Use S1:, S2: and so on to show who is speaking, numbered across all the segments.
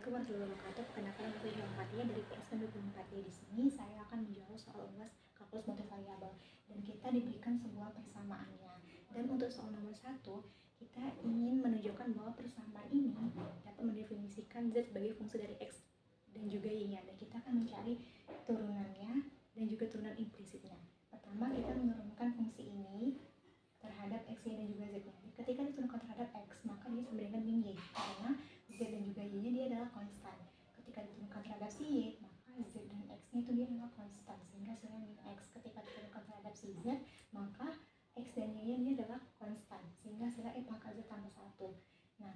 S1: Assalamualaikum warahmatullahi wabarakatuh. Perkenalkan nama saya Fatia dari PS 24. Di sini saya akan menjawab soal UAS kalkulus motif variabel dan kita diberikan sebuah persamaannya. Dan untuk soal nomor 1, kita ingin menunjukkan bahwa persamaan ini dapat mendefinisikan Z sebagai fungsi dari X dan juga Y-nya. Dan kita akan mencari turunannya dan juga turunan implisitnya. Pertama, kita menurunkan fungsi ini terhadap X, Y, dan juga Z-nya. Ketika diturunkan terhadap X, maka dia sama dengan min Y, karena Z dan juga Y-nya dia adalah konstan. Ketika diturunkan terhadap si Y, maka Z dan X-nya itu dia adalah konstan, sehingga hasilnya min X. Ketika diturunkan terhadap si Z, maka X dan Y-nya dia adalah konstan, sehingga hasilnya E pangkat Z tambah 1. Nah,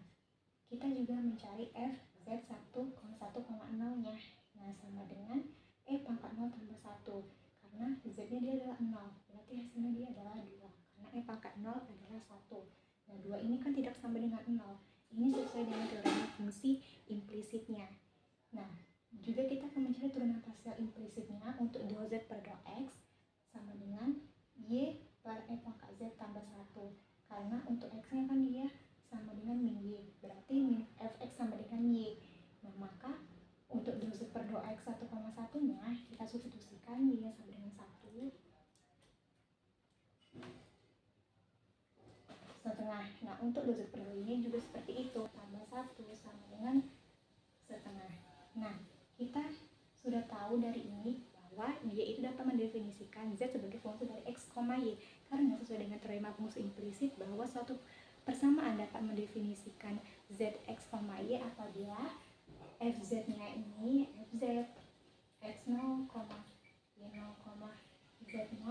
S1: kita juga mencari F Z 1,1,0-nya. Nah, sama dengan E pangkat 0 tambah 1. Karena Z-nya dia adalah 0, berarti hasilnya dia adalah 2. Karena E pangkat 0 adalah 1. Nah, 2 ini kan tidak sama dengan 0. Ini sesuai dengan teorema fungsi implisitnya. Nah, juga kita akan mencari turunan parsial implisitnya untuk 2Z per 2X sama dengan Y per E pangkat Z tambah 1. Karena untuk X-nya kan dia sama dengan min Y, berarti min Fx sama dengan Y. Nah, maka untuk 2Z per 2X 1,1-nya kita substitusikan Y sama dengan 1 setengah. Nah, untuk 2Z per 2 ini juga seperti itu, tambah 1 sama dengan setengah. Nah, kita sudah tahu dari ini bahwa dia itu dapat mendefinisikan Z sebagai fungsi dari X, Y, karena sesuai dengan teorema fungsi implisit bahwa suatu persamaan dapat mendefinisikan Z, X, Y apabila Fz-nya ini Fz X0, Y0, Z0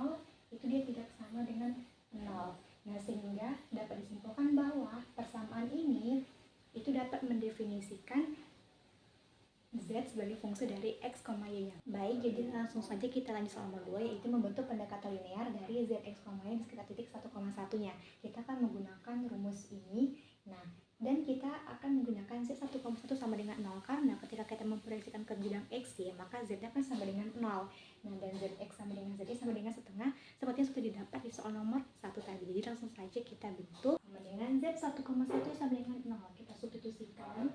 S1: itu dia tidak sama dengan 0. Nah, sehingga dapat disimpulkan bahwa persamaan ini itu dapat mendefinisikan Z sebagai fungsi dari X, Y-nya. Baik, jadi langsung saja kita lanjut soal nomor 2, yaitu membentuk pendekatan linear dari Z, X, Y di sekitar titik 1,1-nya. Kita akan menggunakan rumus ini. Nah, dan kita akan menggunakan Z 1,1 sama dengan 0, karena ketika kita memproyeksikan ke bidang X, ya, maka Z akan sama dengan 0. Nah, dan ZX sama dengan ZY sama dengan setengah, seperti yang sudah didapat di soal nomor 1 tadi. Jadi langsung saja kita bentuk sama dengan Z 1,1 sama dengan 0. Kita substitusikan.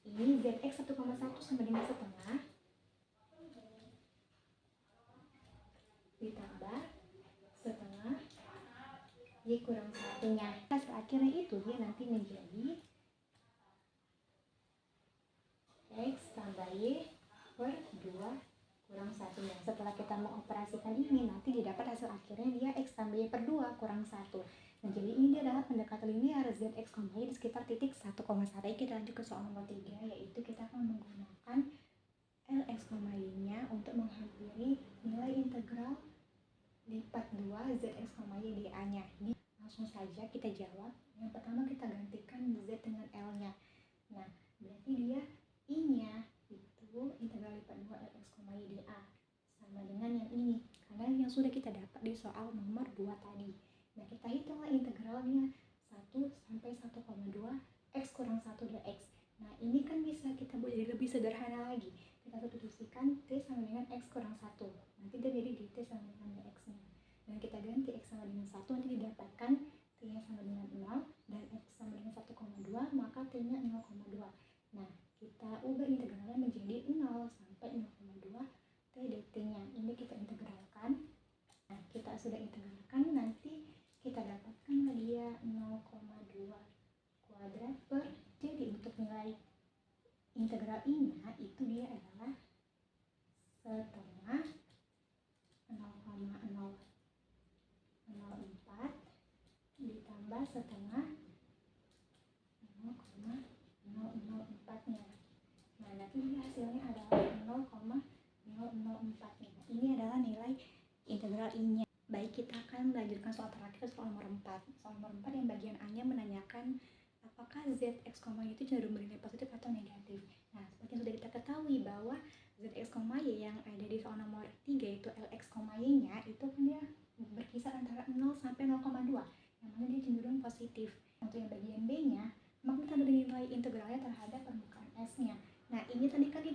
S1: Ini ZX 1,1 sama dengan setengah ditambah setengah Y kurang 1-nya. Hasil akhirnya itu dia nanti menjadi X tambah Y per 2 kurang 1-nya. Setelah kita mengoperasikan ini, nanti didapat hasil akhirnya dia X tambah Y per 2 kurang 1. Nah, jadi ini dia adalah pendekatan linear ZX, Y di sekitar titik 1,1. Kita lanjut ke soal nomor 3, yaitu kita akan menggunakan Lx, Y-nya untuk menghampiri nilai integral lipat 2 ZX, Y dA-nya. Langsung saja kita jawab. Yang pertama kita gantikan Z dengan L-nya. Nah, berarti dia I-nya itu integral lipat 2 Lx, Y dA sama dengan yang ini, karena yang sudah kita dapat di soal nomor 2 tadi. Nah, kita hitunglah integralnya 1 sampai 1,2 X kurang 1 dx. Nah, ini kan bisa kita buat jadi lebih sederhana lagi. Kita substitusikan T sama dengan X kurang 1. Nanti dia jadi dt sama dengan dx-nya. Dan kita ganti X sama dengan 1, nanti didapatkan T-nya sama dengan 0 dan X sama dengan 1,2, maka T-nya 0,2. Nah, kita ubah integralnya menjadi 0 sampai 0,2 T dt-nya. Ini kita integralkan. Nah, kita sudah integralkan, nanti kita dapatkan dia 0,2 kuadrat per. Jadi untuk nilai integral I-nya itu dia adalah setengah 0,004 ditambah setengah 0,004-nya. Nah, nanti hasilnya adalah 0,004-nya. Ini adalah nilai integral I-nya. Baik, kita akan melanjutkan soal terakhir, soal nomor 4. Soal nomor 4 yang bagian A-nya menanyakan apakah ZX, Y itu cenderung bernilai positif atau negatif. Nah, seperti yang sudah kita ketahui bahwa ZX, Y yang ada di soal nomor 3 yaitu Lx, Y-nya itu kan dia berkisar antara 0 sampai 0,2, yang mana dia cenderung positif. Untuk yang bagian B-nya, maka kita ada nilai integralnya terhadap permukaan S-nya. Nah, ini tadi kan dia